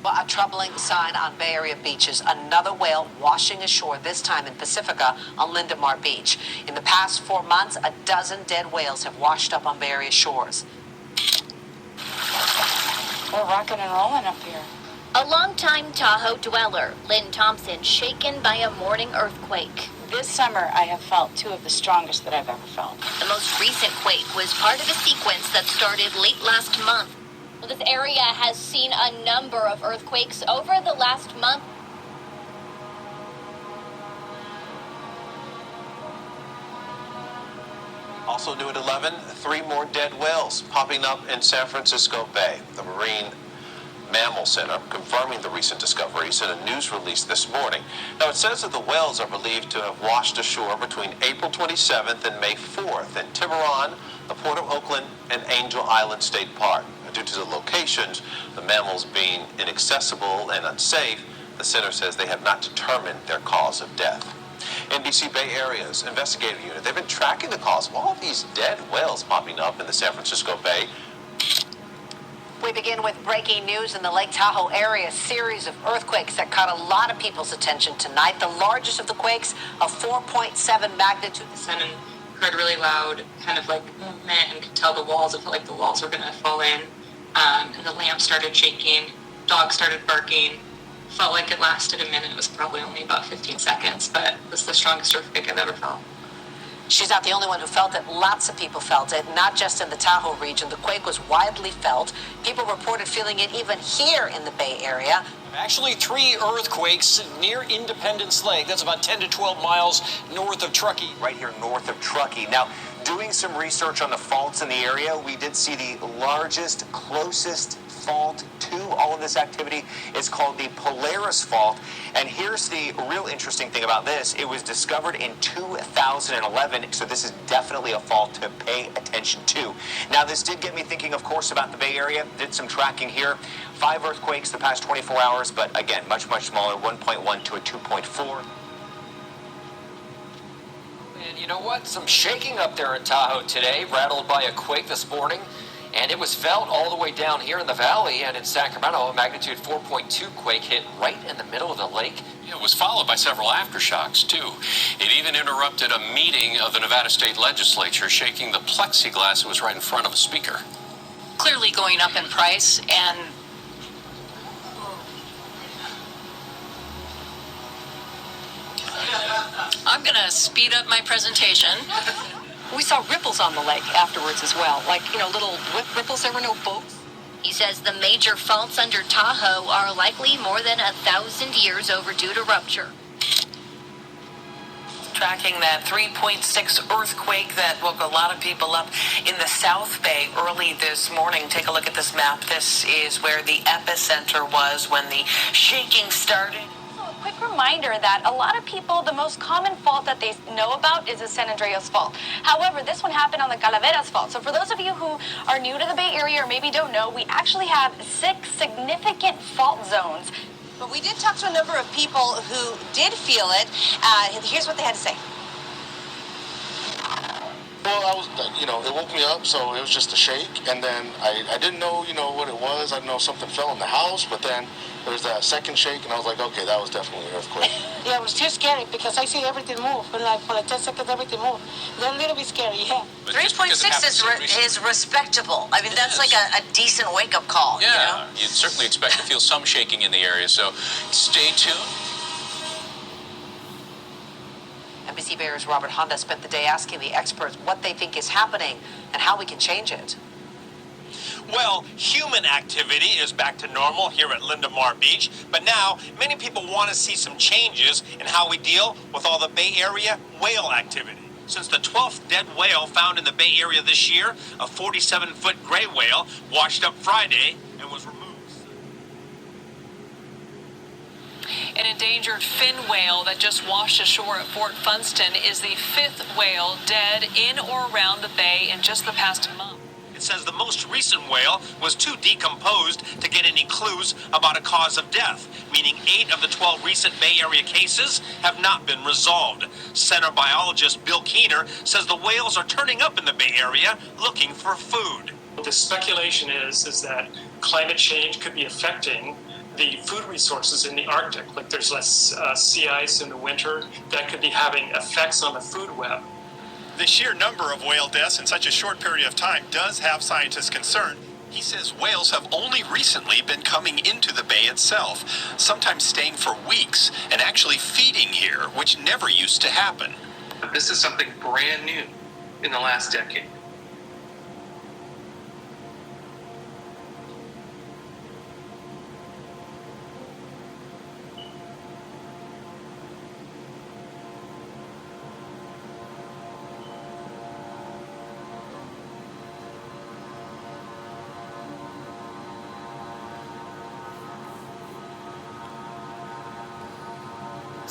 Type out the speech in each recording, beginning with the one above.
Well, a troubling sign on Bay Area beaches. Another whale washing ashore, this time in Pacifica on Lindemar Beach. In the past 4 months, a dozen dead whales have washed up on Bay Area shores. We're rocking and rolling up here. A longtime Tahoe dweller, Lynn Thompson, shaken by a morning earthquake. This summer, I have felt 2 of the strongest that I've ever felt. The most recent quake was part of a sequence that started late last month. This area has seen a number of earthquakes over the last month. Also new at 11, 3 more dead whales popping up in San Francisco Bay. The Marine Mammal Center confirming the recent discoveries in a news release this morning. Now, it says that the whales are believed to have washed ashore between April 27th and May 4th in Tiburon, the Port of Oakland, and Angel Island State Park. Due to the locations, the mammals being inaccessible and unsafe, the center says they have not determined their cause of death. NBC Bay Area's investigative unit, they've been tracking the cause of all of these dead whales popping up in the San Francisco Bay. We begin with breaking news in the Lake Tahoe area. A series of earthquakes that caught a lot of people's attention tonight. The largest of the quakes, a 4.7 magnitude. And heard really loud kind of like movement and could tell the walls. It felt like the walls were going to fall in. And the lamp started shaking. Dogs started barking. Felt like it lasted a minute. It was probably only about 15 seconds, but it was the strongest earthquake I've ever felt. She's not the only one who felt it. Lots of people felt it, not just in the Tahoe region. The quake was widely felt. People reported feeling it even here in the Bay Area. Actually, 3 earthquakes near Independence Lake. That's about 10 to 12 miles north of Truckee. Right here north of Truckee. Now, doing some research on the faults in the area, we did see the largest, closest fault to all of this activity is called the Polaris Fault. And here's the real interesting thing about this. It was discovered in 2011, so this is definitely a fault to pay attention to. Now, this did get me thinking, of course, about the Bay Area. Did some tracking here. 5 earthquakes the past 24 hours, but again, much, much smaller, 1.1 to a 2.4. And you know what? Some shaking up there in Tahoe today, rattled by a quake this morning. And it was felt all the way down here in the valley and in Sacramento. A magnitude 4.2 quake hit right in the middle of the lake. It was followed by several aftershocks, too. It even interrupted a meeting of the Nevada State Legislature, shaking the plexiglass that was right in front of a speaker. Clearly going up in price, and I'm going to speed up my presentation. We saw ripples on the lake afterwards as well, like, little ripples. There were no boats. He says the major faults under Tahoe are likely more than 1,000 years overdue to rupture. Tracking that 3.6 earthquake that woke a lot of people up in the South Bay early this morning. Take a look at this map. This is where the epicenter was when the shaking started. Quick reminder that a lot of people, the most common fault that they know about is the San Andreas Fault. However, this one happened on the Calaveras Fault. So for those of you who are new to the Bay Area or maybe don't know, we actually have 6 significant fault zones. But we did talk to a number of people who did feel it. Here's what they had to say. Well, it woke me up, so it was just a shake, and then I didn't know, what it was. I didn't know something fell in the house, but then there was that second shake, and I was like, okay, that was definitely an earthquake. Yeah, it was too scary because I see everything move, and for 10 seconds, everything moved. They're a little bit scary, yeah. 3.6 is respectable. I mean, that's like a decent wake-up call, Yeah, you'd certainly expect to feel some shaking in the area, so stay tuned. NBC Bay Area's Robert Honda spent the day asking the experts what they think is happening and how we can change it. Well, human activity is back to normal here at Lindemar Beach, but now many people want to see some changes in how we deal with all the Bay Area whale activity. Since the 12th dead whale found in the Bay Area this year, a 47-foot gray whale washed up Friday and was removed. An endangered fin whale that just washed ashore at Fort Funston is the 5th whale dead in or around the bay in just the past month. It says the most recent whale was too decomposed to get any clues about a cause of death, meaning 8 of the 12 recent Bay Area cases have not been resolved. Center biologist Bill Keener says the whales are turning up in the Bay Area looking for food. The speculation is that climate change could be affecting the food resources in the Arctic. Like there's less sea ice in the winter that could be having effects on the food web. The sheer number of whale deaths in such a short period of time does have scientists concerned. He says whales have only recently been coming into the bay itself, sometimes staying for weeks and actually feeding here, which never used to happen. This is something brand new in the last decade.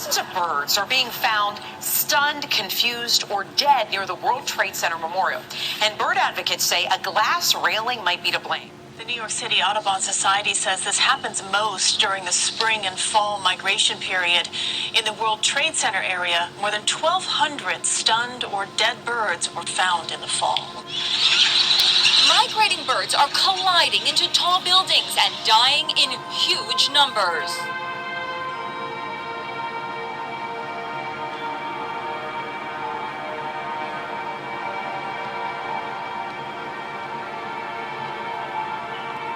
Dozens of birds are being found stunned, confused, or dead near the World Trade Center Memorial. And bird advocates say a glass railing might be to blame. The New York City Audubon Society says this happens most during the spring and fall migration period. In the World Trade Center area, more than 1,200 stunned or dead birds were found in the fall. Migrating birds are colliding into tall buildings and dying in huge numbers.